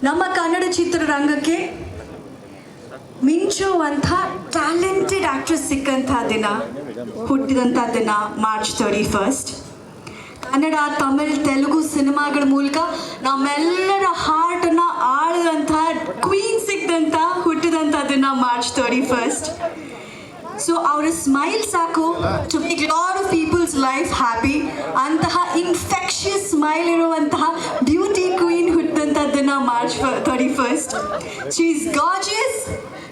ನಮ್ಮ ಕನ್ನಡ ಚಿತ್ರರಂಗಕ್ಕೆ ಮಿಂಚುವಂಥ talented actress ಸಿಕ್ಕಂಥ ದಿನ, ಹುಟ್ಟಿದಂಥ ದಿನ ಮಾರ್ಚ್ 31. ಕನ್ನಡ, ತಮಿಳ್, ತೆಲುಗು ಸಿನಿಮಾಗಳ ಮೂಲಕ ನಮ್ಮೆಲ್ಲರ ಹಾರ್ಟನ್ನು ಆಳಿದಂಥ ಕ್ವೀನ್ ಸಿಕ್ಕಂಥ ಹುಟ್ಟಿದಂಥ ದಿನ ಮಾರ್ಚ್ 31. ಸೊ ಅವರ ಸ್ಮೈಲ್ ಸಾಕು to make lot of people's life happy. ಅಂತಹ ಇನ್ಫೆಕ್ಷಿಯಸ್ ಸ್ಮೈಲ್ ಇರುವಂತಹ ಬ್ಯೂಟಿ ಕ್ವೀನ್ ಹುಟ್ಟಿದಂಥ ದಿನ March 31. She is gorgeous,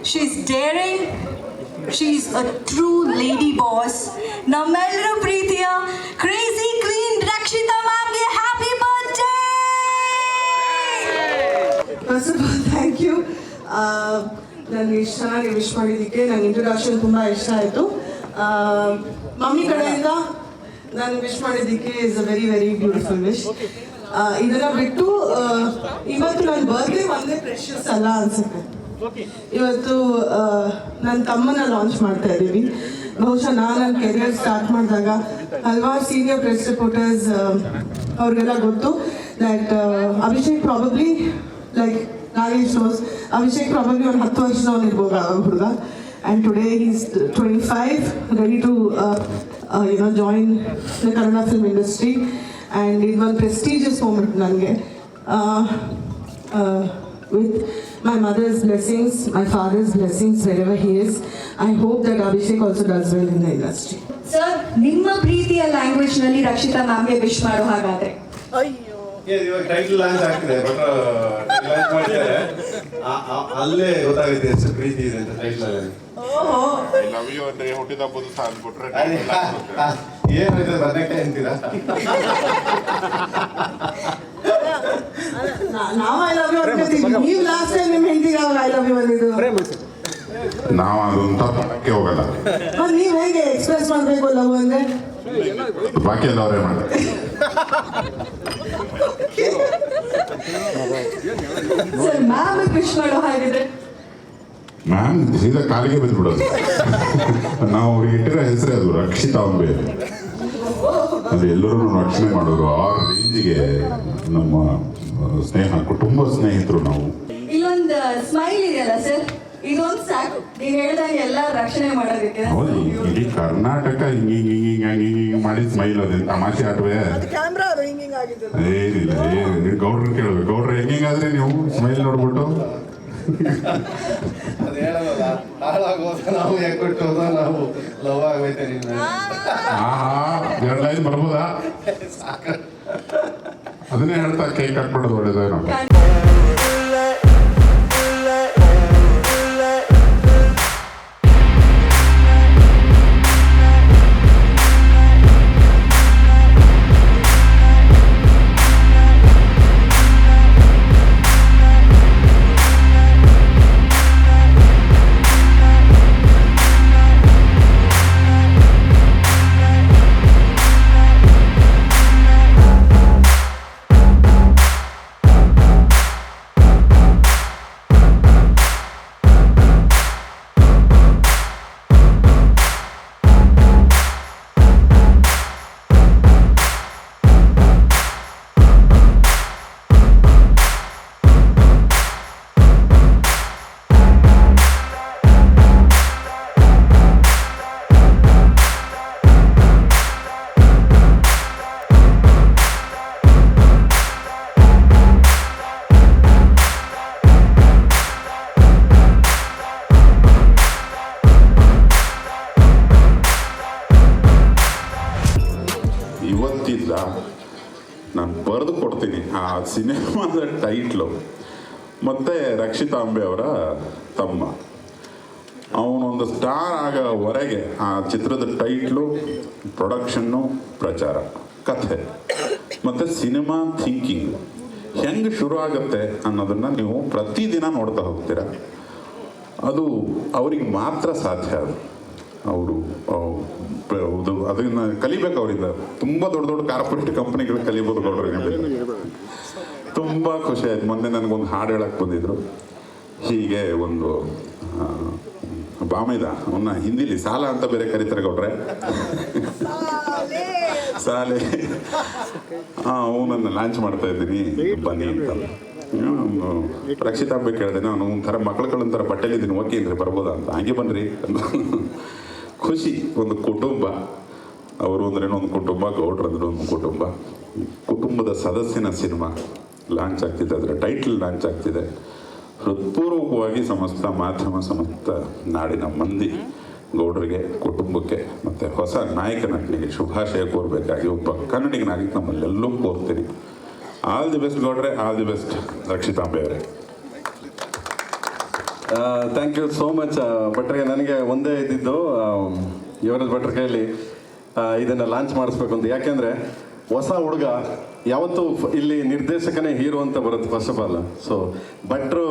she is daring, she is a true lady boss. ನಮ್ಮೆಲ್ಲರ ಪ್ರೀತಿಯ ಕ್ರೇಜಿ ಕ್ವೀನ್ ರಕ್ಷಿತಾ ಮ್ಯಾಮ್ಗೆ happy birthday. First of all thank you. ನನಗೆ ಇಷ್ಟು ಚೆನ್ನಾಗಿ ವಿಶ್ ಮಾಡಿದ್ದಕ್ಕೆ ನನ್ನ ಇಂಟ್ರೊಡಕ್ಷನ್ ತುಂಬ ಇಷ್ಟ ಆಯಿತು. ಮಮ್ಮಿ ಕಡೆಯಿಂದ ನಾನು ವಿಶ್ ಮಾಡಿದ್ದಕ್ಕೆ is a very very beautiful wish. ಇದನ್ನು ಬಿಟ್ಟು ಇವತ್ತು ನನ್ನ ಬರ್ತ್ಡೇ ಒಂದೇ ಪ್ರೆಷಸ್ ಅಲ್ಲ ಅನಿಸುತ್ತೆ. ಇವತ್ತು ನನ್ನ ತಮ್ಮನ ಲಾಂಚ್ ಮಾಡ್ತಾ ಇದ್ದೀವಿ. ಬಹುಶಃ ನಾನು ನನ್ನ ಕೆರಿಯರ್ ಸ್ಟಾರ್ಟ್ ಮಾಡಿದಾಗ ಹಲವಾರು ಸೀನಿಯರ್ ಪ್ರೆಸ್ ರಿಪೋರ್ಟರ್ಸ್ ಅವ್ರಿಗೆಲ್ಲ ಗೊತ್ತು that Abhishek probably like Nagesh knows, Abhishek probably ಒಂದು 10 ವರ್ಷದವನು ಇರ್ಬೋದು ಹುಡುಗ. And today is 25, ready to join the Kannada film industry. And ಇದು ಒಂದು ಪ್ರೆಸ್ಟೀಜಿಯಸ್ ಮೂಮೆಂಟ್ ನನಗೆ. With my mother's blessings, my father's blessings, wherever he is, I hope that Abhishek also does well in the industry. Sir, ನಿಮ್ಮ ಪ್ರೀತಿಯ ಲ್ಯಾಂಗ್ವೇಜ್ನಲ್ಲಿ Rakshita ಮ್ಯಾಮ್ಗೆ wish ಮಾಡೋ ಹಾಗಾದ್ರೆ? ಇವಾಗ title launch ಆಗ್ತಿದೆ, but launch ಮಾಡಿದ್ದಾರೆ ಅಲ್ಲೇ ಗೊತ್ತಾಗುತ್ತೆ ಎಷ್ಟು ಪ್ರೀತಿ ಇದೆ ಅಂತ ಟೈಟಲ್ ಅಲ್ಲಿ. ಐ ಲವ್ ಯು ಅಂದ್ರೆ ಹುಟ್ಟಿದ ಹಬ್ಬದ ಸಹ ಅಂದ್ಬಿಟ್ರೆ ಏನಾಯ್ತು ಬದನೆಕಾಯಿ ಅಂತೀರಾ? ನಾವು ಐ ಲವ್ ಯು ಅನ್ಕೋತೀವಿ. ನೀವು ಲಾಸ್ಟ್ ಟೈಮ್ ನಿಮ್ಮ ಹೆಂಡತಿಗೆ ಅವಾಗ ಐ ಲವ್ ಯು ಅಂದಿದ್ದು. ನಾವು ಅದಂತ ಮಾಡಕ್ಕೆ ಹೋಗಲ್ಲ. ನೀವು ಹೇಗೆ ಎಕ್ಸ್ಪ್ರೆಸ್ ಮಾಡಬೇಕು ಲವ್ ಅಂದ್ರೆ? ಬಾಕಿ ಎಲ್ಲ ಅವರೇ ಮಾಡ್ತಾರೆ. ಸರ್, ಮ್ಯಾಮ್ ವಿಶ್ ಮಾಡೋ ಹಾಗಿದ್ರೆ? ಮ್ಯಾಮ್ ಸೀದಾ ಕಾಲಿಗೆ ಬಿದ್ದುಬಿಡೋದು. ನಾವು ಅವ್ರಿಗೆ ಇಟ್ಟಿರೋ ಹೆಸರೇ ಅದು, ರಕ್ಷಿತಾ ಅಂಬೆ. ಅದು ಎಲ್ಲರೂ ರಕ್ಷಣೆ ಮಾಡೋರು. ಆ ರೇಂಜಿಗೆ ನಮ್ಮ ಸ್ನೇಹ, ಕುಟುಂಬ ಸ್ನೇಹಿತರು ನಾವು. ಇಲ್ಲೊಂದು ಸ್ಮೈಲ್ ಇದೆಯಲ್ಲ ಸರ್, ಇದೊಂದು ಸಾಕು ನೀವು ಹೇಳ್ದಂಗೆ ಎಲ್ಲ ರಕ್ಷಣೆ ಮಾಡೋದಕ್ಕೆ. ಹೌದು, ಇಡೀ ಕರ್ನಾಟಕ ಹಿಂಗೆ ಮಾಡಿ ಸ್ಮೈಲ್ ಅದೇ ತಮಾಷೆ ಆಟವೇ. ಏನಿಲ್ಲ, ಗೌಡ್ರನ್ನ ಕೇಳಬೇಕು. ಗೌಡ್ರ ಹೆಂಗಾದ್ರೆ ನೀವು ಸ್ಮೈಲ್ ನೋಡ್ಬಿಟ್ಟು ಅದು ಹೇಳೋಲ್ಲ, ಹಾಳಾಗೋದ ನಾವು ಯಾಕೆ ಕೊಟ್ಟೋದ ನಾವು ಲವ್ ಆಗೈತೆ ನಿನ್ನ. ಎರಡು ಲೈನ್ ಬರ್ಬೋದಾ? ಅದನ್ನೇ ಹೇಳ್ತಾ ಕೇಕ್ ಕಟ್ ಮಾಡೋದು ಒಳ್ಳೇದೇನೋ. ಇವತ್ತಿಲ್ಲ, ನಾನು ಬರೆದು ಕೊಡ್ತೀನಿ ಆ ಸಿನಿಮಾದ ಟೈಟ್ಲು. ಮತ್ತು ರಕ್ಷಿತಾ ಅಂಬೆ ಅವರ ತಮ್ಮ, ಅವನೊಂದು ಸ್ಟಾರ್ ಆಗೋವರೆಗೆ ಆ ಚಿತ್ರದ ಟೈಟ್ಲು, ಪ್ರೊಡಕ್ಷನ್ನು, ಪ್ರಚಾರ, ಕಥೆ ಮತ್ತು ಸಿನಿಮಾ ಥಿಂಕಿಂಗ್ ಹೆಂಗೆ ಶುರು ಆಗುತ್ತೆ ಅನ್ನೋದನ್ನು ನೀವು ಪ್ರತಿದಿನ ನೋಡ್ತಾ ಹೋಗ್ತೀರ. ಅದು ಅವ್ರಿಗೆ ಮಾತ್ರ ಸಾಧ್ಯ. ಅದು ಅವರು ಅದನ್ನು ಕಲಿಬೇಕು ಅವರಿಂದ. ತುಂಬ ದೊಡ್ಡ ದೊಡ್ಡ ಕಾರ್ಪೊರೇಟ್ ಕಂಪ್ನಿಗಳು ಕಲಿಬೋದು ಗೌಡ್ರಿಗೆ. ತುಂಬ ಖುಷಿ ಆಯ್ತು. ಮೊನ್ನೆ ನನಗೊಂದು ಹಾಡು ಹೇಳಕ್ಕೆ ಬಂದಿದ್ರು. ಹೀಗೆ ಒಂದು ಬಾಮೇದ ಅವನ್ನ ಹಿಂದಿಲಿ ಸಾಲ ಅಂತ ಬೇರೆ ಕರೀತಾರೆ ಗೌಡ್ರೆ. ಸಾಲೆ ಅವನನ್ನು ಲಾಂಚ್ ಮಾಡ್ತಾ ಇದ್ದೀನಿ ಬನ್ನಿ ಅಂತ. ರಕ್ಷಿತಾಂಬೆ ಕೇಳಿದೆ, ನಾನು ಒಂಥರ ಮಕ್ಕಳುಗಳೊಂಥರ ಬಟ್ಟೆಲಿದ್ದೀನಿ, ಓಕೆ ಅಂದರೆ ಬರ್ಬೋದಾ ಅಂತ. ಹಂಗೆ ಬನ್ನಿರಿ ಅಂತ. ಖುಷಿ. ಒಂದು ಕುಟುಂಬ, ಅವರು ಅಂದ್ರೇನೋ ಒಂದು ಕುಟುಂಬ, ಗೌಡ್ರು ಅಂದ್ರೆ ಒಂದು ಕುಟುಂಬ. ಕುಟುಂಬದ ಸದಸ್ಯನ ಸಿನಿಮಾ ಲಾಂಚ್ ಆಗ್ತಿದೆ, ಅದರ ಟೈಟಲ್ ಲಾಂಚ್ ಆಗ್ತಿದೆ. ಹೃತ್ಪೂರ್ವಕವಾಗಿ ಸಮಸ್ತ ಮಾಧ್ಯಮ, ಸಮಸ್ತ ನಾಡಿನ ಮಂದಿ ಗೌಡರಿಗೆ, ಕುಟುಂಬಕ್ಕೆ ಮತ್ತು ಹೊಸ ನಾಯಕ ನಟನಿಗೆ ಶುಭಾಶಯ ಕೋರಬೇಕಾಗಿ ಒಬ್ಬ ಕನ್ನಡಿಗನಾಗಿ ನಮ್ಮಲ್ಲೆಲ್ಲೂ ಕೋರ್ತೀನಿ. ಆಲ್ ದಿ ಬೆಸ್ಟ್ ಗೌಡ್ರೆ, ಆಲ್ ದಿ ಬೆಸ್ಟ್ ರಕ್ಷಿತಾಂಬೆ ಅವರೇ. ಥ್ಯಾಂಕ್ ಯು ಸೋ ಮಚ್ ಭಟ್ರಿಗೆ. ನನಗೆ ಒಂದೇ ಇದ್ದಿದ್ದು ಯುವರಾಜ್ ಭಟ್ರ ಕೈಯಲ್ಲಿ ಇದನ್ನು ಲಾಂಚ್ ಮಾಡಿಸ್ಬೇಕು ಅಂತ. ಯಾಕೆಂದರೆ ಹೊಸ ಹುಡುಗ ಯಾವತ್ತೂ ಇಲ್ಲಿ ನಿರ್ದೇಶಕನೇ ಹೀರೋ ಅಂತ ಬರುತ್ತೆ ಫಸ್ಟ್ ಆಫ್ ಆಲ್. ಸೊ ಭಟ್ರು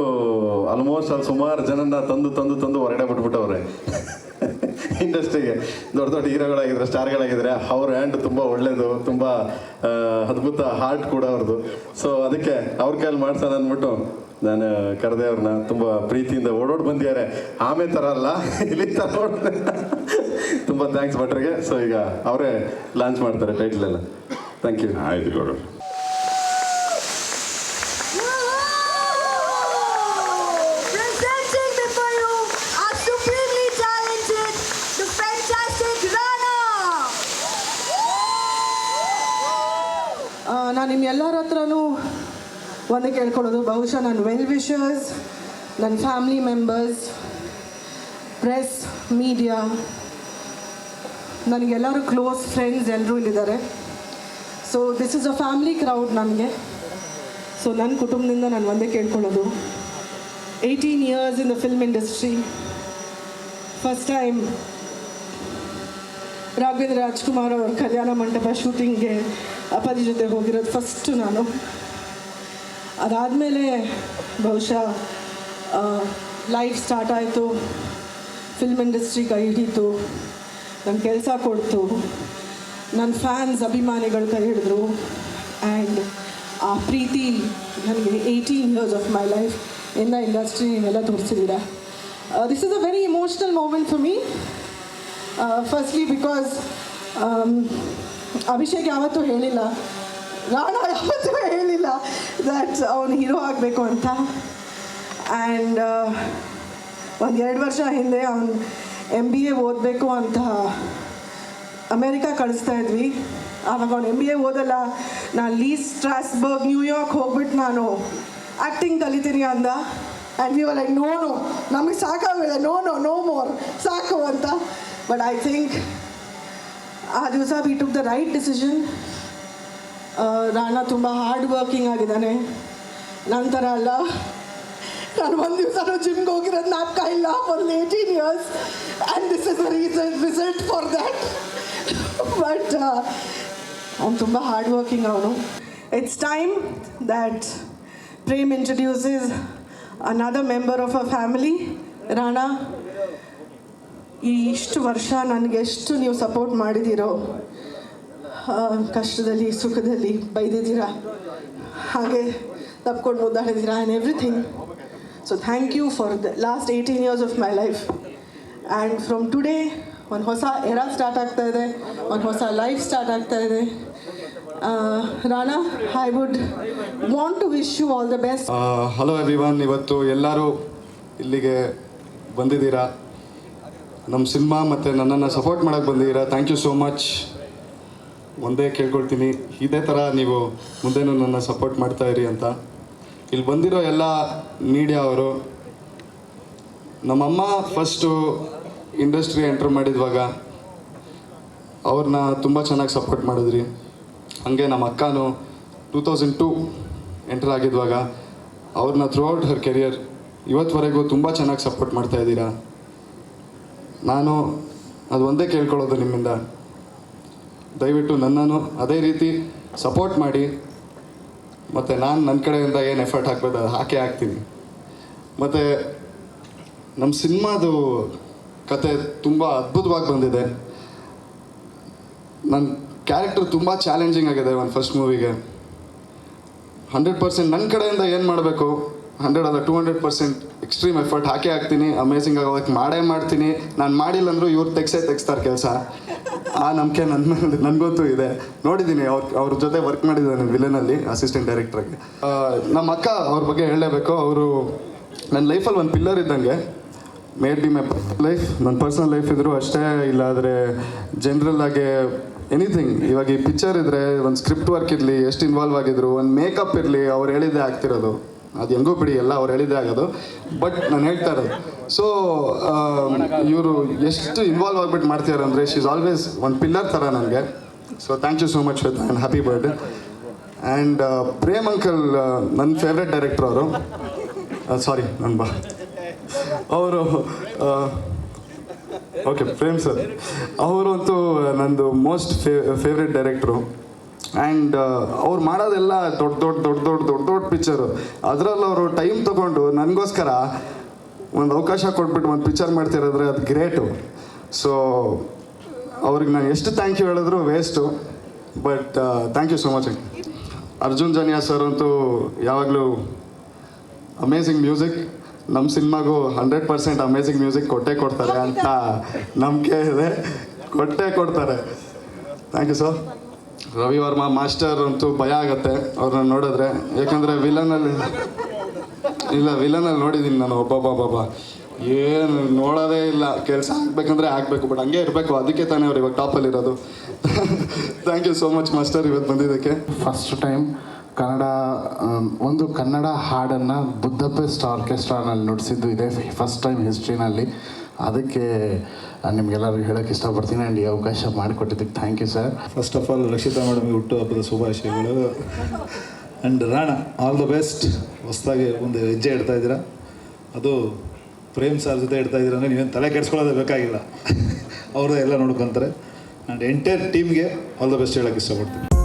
ಆಲ್ಮೋಸ್ಟ್ ಅಲ್ಲಿ ಸುಮಾರು ಜನನ ತಂದು ಹೊರಗಡೆ ಬಿಟ್ಬಿಟ್ಟವ್ರೆ ಇಂಡಸ್ಟ್ರಿಗೆ. ದೊಡ್ಡ ದೊಡ್ಡ ಹೀರೋಗಳಾಗಿದ್ರೆ, ಸ್ಟಾರ್ಗಳಾಗಿದ್ರೆ ಅವ್ರ ಹ್ಯಾಂಡ್ ತುಂಬ ಒಳ್ಳೇದು, ತುಂಬ ಅದ್ಭುತ ಹಾರ್ಟ್ ಕೂಡ ಅವ್ರದ್ದು. ಸೊ ಅದಕ್ಕೆ ಅವ್ರ ಕೈಯಲ್ಲಿ ಮಾಡ್ಸೋಣ ಅಂದ್ಬಿಟ್ಟು ನಾನು ಕರೆದೆ ಅವ್ರನ್ನ. ತುಂಬ ಪ್ರೀತಿಯಿಂದ ಓಡೋಡ್ ಬಂದಿದ್ದಾರೆ. ಆಮೇಲೆ ಥರ ಅಲ್ಲ, ಇಲ್ಲಿ ಥರ ತುಂಬ ಥ್ಯಾಂಕ್ಸ್ ಭಟ್ರಿಗೆ. ಸೊ ಈಗ ಅವರೇ ಲಾಂಚ್ ಮಾಡ್ತಾರೆ ಟೈಟಲ್ ಎಲ್ಲ. Thank you. ಆಯ್ತು ಗೌಡ್ರು. Presenting before you our supremely talented, the fantastic Rana. ನಾನು ನಿಮ್ಮೆಲ್ಲರ ಹತ್ರನೂ ಒಂದೇ ಕೇಳ್ಕೊಳ್ಳೋದು, ಬಹುಶಃ ನನ್ನ ವೆಲ್ ವಿಷರ್ಸ್, ನನ್ನ ಫ್ಯಾಮಿಲಿ ಮೆಂಬರ್ಸ್, ಪ್ರೆಸ್, ಮೀಡಿಯಾ, ನನಗೆಲ್ಲರೂ ಕ್ಲೋಸ್ ಫ್ರೆಂಡ್ಸ್ ಎಲ್ಲರೂ ಇಲ್ಲಿದ್ದಾರೆ. So this is a family crowd ನನಗೆ. ಸೊ ನನ್ನ ಕುಟುಂಬದಿಂದ ನಾನು ಒಂದೇ ಕೇಳ್ಕೊಳ್ಳೋದು, 18 years in the film industry. First time Raghavendra Rajkumar ಅವ್ರ ಕಲ್ಯಾಣ ಮಂಟಪ ಶೂಟಿಂಗ್ಗೆ ಅಪ್ಪಾಜಿ ಜೊತೆ ಹೋಗಿರೋದು ಫಸ್ಟು ನಾನು. ಅದಾದಮೇಲೆ ಬಹುಶಃ ಲೈಫ್ ಸ್ಟಾರ್ಟ್ ಆಯಿತು, ಫಿಲ್ಮ್ ಇಂಡಸ್ಟ್ರಿ ಕೈ ಹಿಡಿತು, ನನ್ನ ಕೆಲಸ ಕೊಡ್ತು, ನನ್ನ ಫ್ಯಾನ್ಸ್ ಅಭಿಮಾನಿಗಳು ಕೈ ಹಿಡಿದ್ರು. ಆ್ಯಂಡ್ ಆ ಪ್ರೀತಿ ನನಗೆ 18 years of my life in the industry ನೀವೆಲ್ಲ ತೋರಿಸಿದ್ದೀರಾ. This is a very emotional moment for me. Firstly because Abhishek ಯಾವತ್ತೂ ಹೇಳಿಲ್ಲ, ರಾಣಾ ಯಾವತ್ತೂ ಹೇಳಿಲ್ಲ ದ್ಯಾಟ್ ಅವನು ಹೀರೋ ಆಗಬೇಕು ಅಂತ. ಆ್ಯಂಡ್ 1-2 ವರ್ಷ ಹಿಂದೆ ಅವನು MBA ಓದಬೇಕು ಅಂತ ಅಮೇರಿಕಾ ಕಳಿಸ್ತಾ ಇದ್ವಿ. ಆವಾಗ ಅವ್ನು MBA ಓದಲ್ಲ, ನಾನು ಲೀಸ್ ಸ್ಟ್ರಾಸ್ಬರ್ಗ್ ನ್ಯೂಯಾರ್ಕ್ ಹೋಗ್ಬಿಟ್ಟು ನಾನು ಆ್ಯಕ್ಟಿಂಗ್ ಕಲಿತೀನಿ ಅಂದ. And we were like no ನಮಗೆ ಸಾಕಾಗಿದೆ, ನೋ ಮೋರ್, ಸಾಕು ಅಂತ. ಬಟ್ ಐ ಥಿಂಕ್ ಆ ದಿವಸ we took the right decision. Rana ತುಂಬ ಹಾರ್ಡ್ ವರ್ಕಿಂಗ್ ಆಗಿದ್ದಾನೆ, ನಂತರ ಅಲ್ಲ. ನಾನು ಒಂದು ದಿವಸ ಜಿಮ್ಗೆ ಹೋಗಿರೋದು ಜ್ಞಾಪಕ ಇಲ್ಲ for 18 years, and this is the result for that. But ಅವನು ತುಂಬ ಹಾರ್ಡ್ ವರ್ಕಿಂಗ್ ಅವನು. It's time that Prem introduces another member of a family, Rana. ಈ ಇಷ್ಟು ವರ್ಷ ನನಗೆಷ್ಟು ನೀವು ಸಪೋರ್ಟ್ ಮಾಡಿದ್ದೀರೋ, ಕಷ್ಟದಲ್ಲಿ ಸುಖದಲ್ಲಿ ಬೈದಿದ್ದೀರಾ, ಹಾಗೆ ತಪ್ಕೊಂಡು ಮುದ್ದಾಡಿದ್ದೀರಾ and everything. So thank you for the last 18 years of my life. And from today ಒಂದು ಹೊಸ ಎರಾ ಸ್ಟಾರ್ಟ್ ಆಗ್ತಾ ಇದೆ, ಒಂದು ಹೊಸ ಲೈಫ್ ಸ್ಟಾರ್ಟ್ ಆಗ್ತಾ ಇದೆ. Rana, I would want to wish you all the best. Hello everyone, ಇವತ್ತು ಎಲ್ಲರೂ ಇಲ್ಲಿಗೆ ಬಂದಿದ್ದೀರಾ, ನಮ್ಮ ಸಿನಿಮಾ ಮತ್ತು ನನ್ನನ್ನು ಸಪೋರ್ಟ್ ಮಾಡೋಕ್ಕೆ ಬಂದಿದ್ದೀರಾ. Thank you so much. ಒಂದೇ ಕೇಳ್ಕೊಳ್ತೀನಿ, ಇದೇ ಥರ ನೀವು ಮುಂದೆನೂ ನನ್ನ ಸಪೋರ್ಟ್ ಮಾಡ್ತಾಯಿರಿ ಅಂತ. ಇಲ್ಲಿ ಬಂದಿರೋ ಎಲ್ಲ ಮೀಡಿಯಾ ಅವರು, ನಮ್ಮಮ್ಮ ಫಸ್ಟು ಇಂಡಸ್ಟ್ರಿ ಎಂಟ್ರ್ ಮಾಡಿದ್ವಾಗ ಅವ್ರನ್ನ ತುಂಬ ಚೆನ್ನಾಗಿ ಸಪೋರ್ಟ್ ಮಾಡಿದ್ರಿ. ಹಾಗೆ ನಮ್ಮ ಅಕ್ಕನೂ 2002 ಎಂಟರ್ ಆಗಿದ್ವಾಗ ಅವ್ರನ್ನ ಥ್ರೂ ಔಟ್ ಹರ್ ಕೆರಿಯರ್ ಇವತ್ತುವರೆಗೂ ತುಂಬ ಚೆನ್ನಾಗಿ ಸಪೋರ್ಟ್ ಮಾಡ್ತಾಯಿದ್ದೀರಾ. ನಾನು ಅದು ಒಂದೇ ಕೇಳ್ಕೊಳ್ಳೋದು ನಿಮ್ಮಿಂದ, ದಯವಿಟ್ಟು ನನ್ನನ್ನು ಅದೇ ರೀತಿ ಸಪೋರ್ಟ್ ಮಾಡಿ. ಮತ್ತು ನಾನು ನನ್ನ ಕಡೆಯಿಂದ ಏನು ಎಫರ್ಟ್ ಹಾಕ್ಬೋದು ಅದು ಹಾಕ್ತೀನಿ. ಮತ್ತು ನಮ್ಮ ಸಿನಿಮಾದು ಕತೆ ತುಂಬ ಅದ್ಭುತವಾಗಿ ಬಂದಿದೆ. ನನ್ನ ಕ್ಯಾರೆಕ್ಟರ್ ತುಂಬ ಚಾಲೆಂಜಿಂಗ್ ಆಗಿದೆ ಒಂದು ಫಸ್ಟ್ ಮೂವಿಗೆ. 100% ನನ್ನ ಕಡೆಯಿಂದ ಏನು ಮಾಡಬೇಕು 100 ಅಲ್ಲ 200% ಎಕ್ಸ್ಟ್ರೀಮ್ ಎಫರ್ಟ್ ಹಾಕಿ ಹಾಕ್ತೀನಿ. ಅಮೇಝಿಂಗ್ ಆಗೋದಕ್ಕೆ ಮಾಡೇ ಮಾಡ್ತೀನಿ. ನಾನು ಮಾಡಿಲ್ಲ ಅಂದರೂ ಇವ್ರು ತೆಗ್ಸ್ತಾರೆ ಕೆಲಸ. ಆ ನಂಬಿಕೆ ನನ್ನ ಮೇಲೆ ನನಗಂತೂ ಇದೆ. ನೋಡಿದ್ದೀನಿ ಅವ್ರ ಜೊತೆ ವರ್ಕ್ ಮಾಡಿದ್ದಾನೆ ವಿಲನಲ್ಲಿ ಅಸಿಸ್ಟೆಂಟ್ ಡೈರೆಕ್ಟ್ರಾಗಿ. ನಮ್ಮ ಅಕ್ಕ ಅವ್ರ ಬಗ್ಗೆ ಹೇಳಲೇಬೇಕು. ಅವರು ನನ್ನ ಲೈಫಲ್ಲಿ ಒಂದು ಪಿಲ್ಲರ್ ಇದ್ದಂಗೆ. ಮೇಡ್ ಬಿ ಮೈ ಲೈಫ್, ನನ್ನ ಪರ್ಸನಲ್ ಲೈಫ್ ಇದ್ದರೂ ಅಷ್ಟೇ, ಇಲ್ಲಾದರೆ ಜನರಲ್ ಆಗಿ ಎನಿಥಿಂಗ್. ಇವಾಗ ಈ ಪಿಕ್ಚರ್ ಇದ್ದರೆ ಒಂದು ಸ್ಕ್ರಿಪ್ಟ್ ವರ್ಕ್ ಇರಲಿ, ಎಷ್ಟು ಇನ್ವಾಲ್ವ್ ಆಗಿದ್ರು, ಒಂದು ಮೇಕಪ್ ಇರಲಿ, ಅವ್ರು ಹೇಳಿದ್ದೇ ಆಗ್ತಿರೋದು. ಅದು ಹೆಂಗೋ ಬಿಡಿ, ಎಲ್ಲ ಅವ್ರು ಹೇಳಿದ್ದೇ ಆಗೋದು. ಬಟ್ ನಾನು ಹೇಳ್ತಾ ಇರೋದು, ಸೊ ಇವರು ಎಷ್ಟು ಇನ್ವಾಲ್ವ್ ಆಗಿಬಿಟ್ಟು ಮಾಡ್ತಿದ್ದಾರೆ ಅಂದರೆ, ಶಿ ಈಸ್ ಆಲ್ವೇಸ್ ಒಂದು ಪಿಲ್ಲರ್ ಥರ ನನಗೆ. So thank you so much Shweta and happy birthday. And Prem uncle ನನ್ನ ಫೇವ್ರೆಟ್ ಡೈರೆಕ್ಟ್ರ್ ಅವರು. ಸಾರಿ ಅವರು ಓಕೆ ಪ್ರೇಮ್ ಸರ್ ಅವರಂತೂ ನಂದು ಮೋಸ್ಟ್ ಫೇವ್ರೆಟ್ ಡೈರೆಕ್ಟ್ರು. ಆ್ಯಂಡ್ ಅವ್ರು ಮಾಡೋದೆಲ್ಲ ದೊಡ್ಡ ಪಿಕ್ಚರು. ಅದರಲ್ಲಿ ಅವರು ಟೈಮ್ ತೊಗೊಂಡು ನನಗೋಸ್ಕರ ಒಂದು ಅವಕಾಶ ಕೊಟ್ಬಿಟ್ಟು ಒಂದು ಪಿಕ್ಚರ್ ಮಾಡ್ತಿರೋದ್ರೆ ಅದು ಗ್ರೇಟು. ಸೊ ಅವ್ರಿಗೆ ನಾನು ಎಷ್ಟು ಥ್ಯಾಂಕ್ ಯು ಹೇಳಿದ್ರು waste. But thank you so much. Arjun Janya sir ಅಂತೂ ಯಾವಾಗಲೂ ಅಮೇಝಿಂಗ್ ಮ್ಯೂಸಿಕ್. ನಮ್ಮ ಸಿನಿಮಾಗೂ 100% ಅಮೇಝಿಂಗ್ ಮ್ಯೂಸಿಕ್ ಕೊಡ್ತಾರೆ ಅಂತ ನಂಬಿಕೆ ಇದೆ. ಕೊಡ್ತಾರೆ. Thank you sir. Ravi Varma master ಅಂತೂ ಭಯ ಆಗುತ್ತೆ ಅವ್ರನ್ನ ನೋಡಿದ್ರೆ. ಯಾಕಂದರೆ ವಿಲನಲ್ಲಿ ನೋಡಿದ್ದೀನಿ ನಾನು. ಒಬ್ಬ ಏನು ನೋಡೋದೇ ಇಲ್ಲ. ಕೆಲಸ ಆಗಬೇಕಂದ್ರೆ ಆಗಬೇಕು, ಬಟ್ ಹಂಗೆ ಇರಬೇಕು. ಅದಕ್ಕೆ ತಾನೇ ಅವ್ರು ಇವಾಗ ಟಾಪಲ್ಲಿರೋದು. Thank you so much master ಇವತ್ತು ಬಂದಿದ್ದಕ್ಕೆ. ಫಸ್ಟ್ ಟೈಮ್ ಕನ್ನಡ ಹಾಡನ್ನು ಬುದ್ದಪೆಸ್ಟ್ ಆರ್ಕೆಸ್ಟ್ರಾನಲ್ಲಿ ನುಡಿಸಿದ್ದು ಇದೆ ಫಸ್ಟ್ ಟೈಮ್ ಹಿಸ್ಟ್ರಿನಲ್ಲಿ. ಅದಕ್ಕೆ ನಿಮಗೆಲ್ಲರಿಗೂ ಹೇಳೋಕ್ಕೆ ಇಷ್ಟಪಡ್ತೀನಿ. ಆ್ಯಂಡ್ ಈ ಅವಕಾಶ ಮಾಡಿಕೊಟ್ಟಿದ್ದಕ್ಕೆ thank you sir. First of all Rakshita ಮೇಡಮ್ಗೆ ಹುಟ್ಟುಹಬ್ಬದ ಶುಭಾಶಯಗಳು. And Rana all the best. ಹೊಸದಾಗಿ ಒಂದು ಹೆಜ್ಜೆ ಇಡ್ತಾ ಇದ್ದೀರಾ, ಅದು ಪ್ರೇಮ್ ಸರ್ ಜೊತೆ ಇಡ್ತಾ ಇದ್ದೀರ ಅಂದರೆ ನೀವೇನು ತಲೆ ಕೆಡಿಸ್ಕೊಳ್ಳೋದೇ ಬೇಕಾಗಿಲ್ಲ. ಅವ್ರದ್ದು ಎಲ್ಲ ನೋಡ್ಕೊತಾರೆ. ಆ್ಯಂಡ್ ಎಂಟೈರ್ ಟೀಮ್ಗೆ ಆಲ್ ದ ಬೆಸ್ಟ್ ಹೇಳೋಕ್ಕೆ ಇಷ್ಟಪಡ್ತೀನಿ.